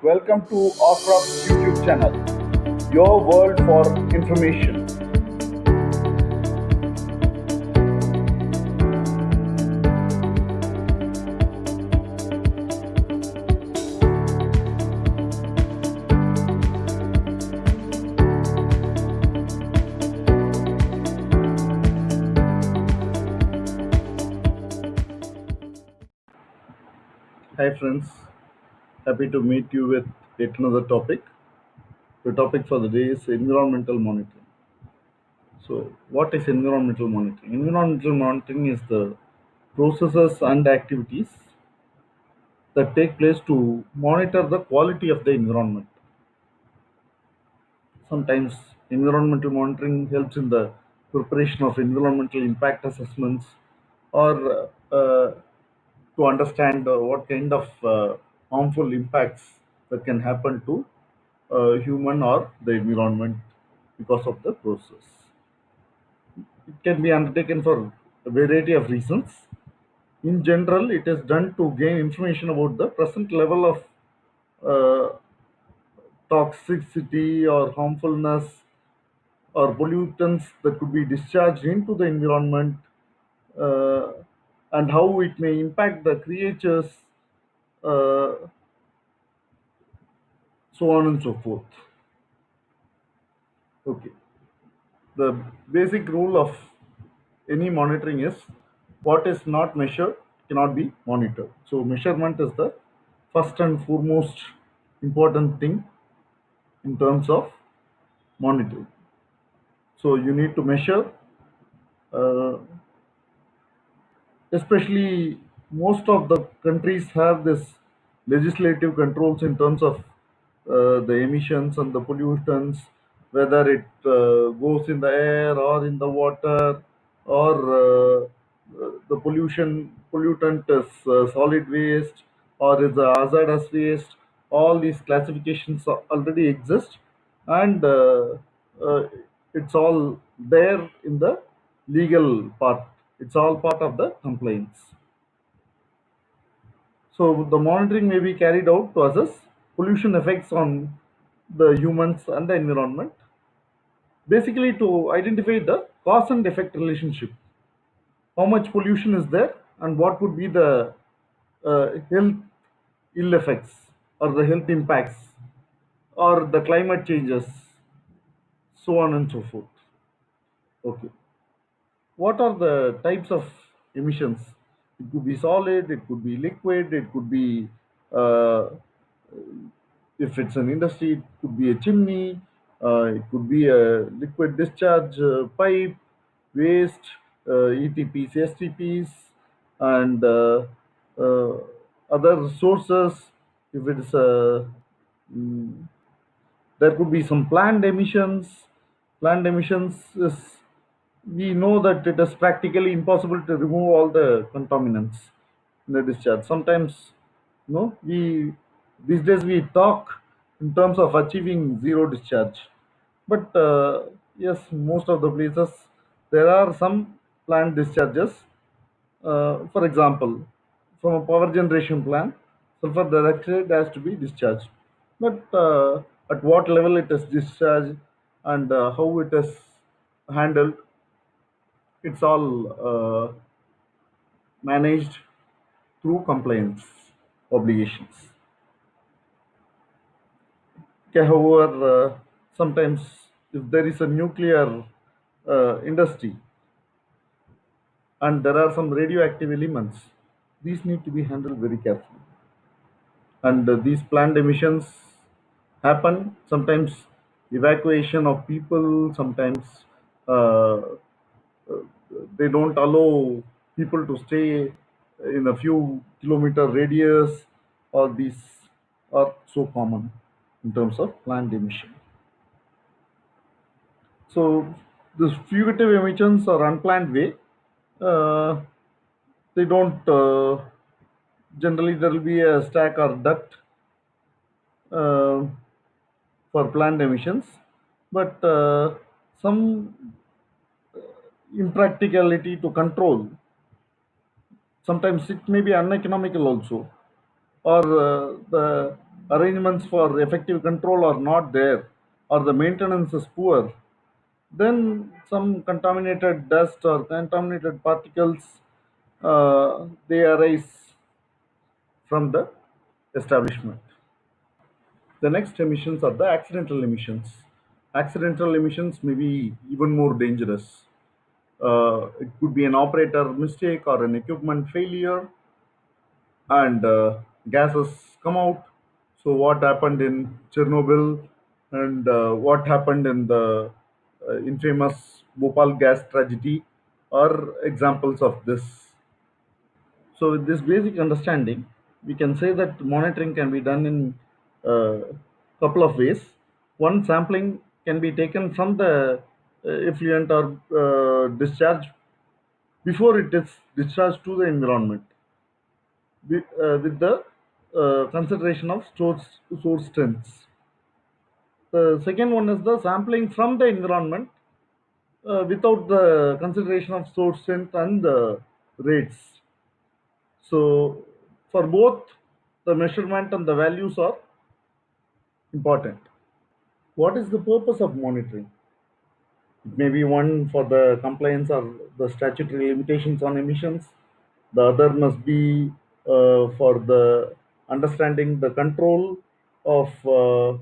Welcome to Ocrop's YouTube channel, your world for information. Hi friends, happy to meet you with yet another topic. The topic for the day is environmental monitoring. So, what is environmental monitoring? Environmental monitoring is the processes and activities that take place to monitor the quality of the environment. Sometimes environmental monitoring helps in the preparation of environmental impact assessments or to understand what kind of harmful impacts that can happen to human or the environment because of the process. It can be undertaken for a variety of reasons. In general, it is done to gain information about the present level of uh, toxicity or harmfulness or pollutants that could be discharged into the environment, uh, and how it may impact the creatures, uh, so on and so forth. Okay. The basic rule of any monitoring is what is not measured cannot be monitored. So, measurement is the first and foremost important thing in terms of monitoring. So, you need to measure, uh, especially most of the countries have this legislative controls in terms of the emissions and the pollutants, whether it goes in the air or in the water, or the pollutant is solid waste or is a hazardous waste. All these classifications already exist, and uh, it's all there in the legal part. It's all part of the complaints. So the monitoring may be carried out to assess pollution effects on the humans and the environment, basically to identify the cause and effect relationship. How much pollution is there, and what would be the health ill effects or the health impacts or the climate changes, so on and so forth. Okay. What are the types of emissions? It could be solid, it could be liquid, it could be, uh, if it's an industry, it could be a chimney, it could be a liquid discharge pipe, waste, ETPs, STPs, and uh, other sources. If it's mm, there could be some planned emissions. Planned emissions is, we know that it is practically impossible to remove all the contaminants in the discharge. Sometimes, we these days we talk in terms of achieving zero discharge, but yes, most of the places there are some planned discharges. For example, from a power generation plant, sulfur dioxide has to be discharged. But at what level it is discharged and how it is handled, it's all managed through compliance obligations. Okay, however, sometimes if there is a nuclear industry and there are some radioactive elements, these need to be handled very carefully. And these planned emissions happen sometimes, evacuation of people, sometimes uh, they don't allow people to stay in a few kilometer radius. All these are so common in terms of planned emission. So this fugitive emissions or unplanned way, uh, they don't generally there will be a stack or duct uh, for planned emissions, but some impracticality to control. Sometimes it may be uneconomical also, or the arrangements for effective control are not there, or the maintenance is poor, then some contaminated dust or contaminated particles they arise from the establishment. The next emissions are the accidental emissions. Accidental emissions may be even more dangerous. It could be an operator mistake or an equipment failure, and gases come out. So, what happened in Chernobyl and what happened in the infamous Bhopal gas tragedy are examples of this. So, with this basic understanding, we can say that monitoring can be done in a couple of ways. One, sampling can be taken from the effluent or discharge before it is discharged to the environment with the consideration of source strengths. The second one is the sampling from the environment without the consideration of source strength and rates. So, for both, the measurement and the values are important. What is the purpose of monitoring? It may be one for the compliance or the statutory limitations on emissions. The other must be for the understanding the control of uh,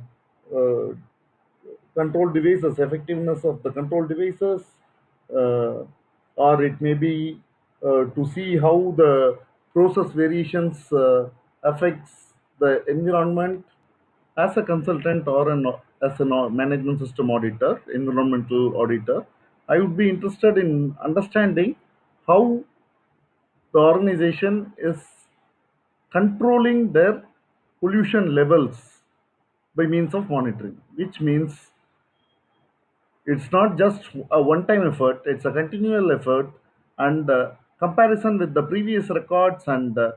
control devices, effectiveness of the control devices, uh, or it may be to see how the process variations affects the environment. As a consultant or as a management system auditor, environmental auditor, I would be interested in understanding how the organization is controlling their pollution levels by means of monitoring, which means it's not just a one time effort, it's a continual effort, and comparison with the previous records and uh,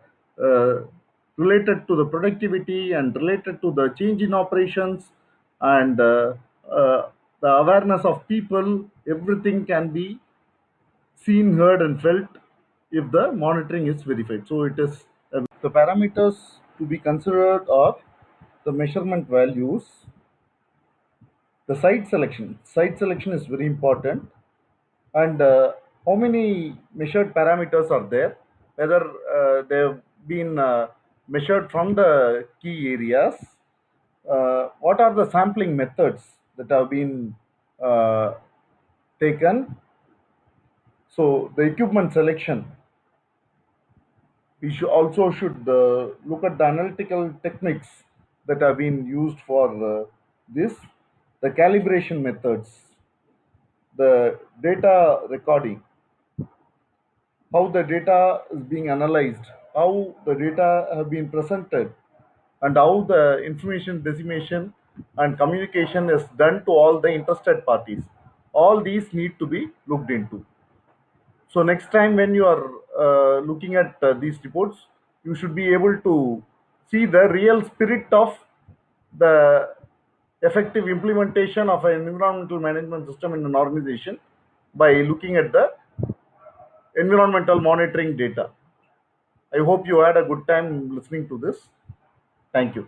related to the productivity and related to the change in operations and uh, the awareness of people, everything can be seen, heard, and felt if the monitoring is verified. So it is the parameters to be considered are the measurement values, the site selection is very important, and how many measured parameters are there, whether they've been measured from the key areas, what are the sampling methods that have been uh, taken. So the equipment selection, we should also should look at the analytical techniques that have been used for this, the calibration methods, the data recording, how the data is being analyzed, how the data have been presented, and how the information dissemination and communication is done to all the interested parties. All these need to be looked into. So next time when you are looking at these reports, you should be able to see the real spirit of the effective implementation of an environmental management system in an organization by looking at the environmental monitoring data. I hope you had a good time listening to this. Thank you.